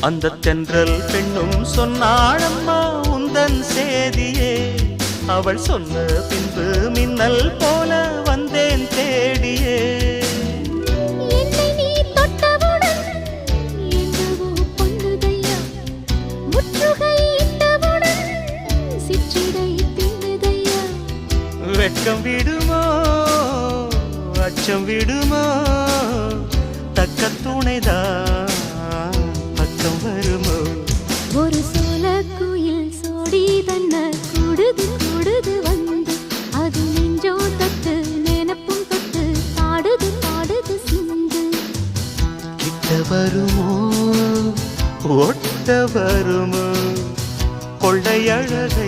அந்த தென்றல் பெண்ணும் சொன்னாளம்மா உந்தன் சேதியே. அவள் சொன்ன பின்பு மின்னல் போல வந்தேன் தேடியே. என்னை நீ தொட்டவுடன் என்னவோ பொன்னுதையா, முற்றுகையிட்டவுடன் சிற்றிடை தின்னுதையா. வெட்கம் விடுமோ அச்சம் விடுமோ, தக்க துணைதான் பக்கம் வருமோ. ஒரு சோல குயில் சோடி தன்ன கூடுது கூடுது வந்து, அது நெஞ்சோ தொட்டு நினப்பும் தொட்டு பாடுது பாடுது சிந்து. கிட்ட வருமோ ஒட்ட வருமோ கொள்ளையழகை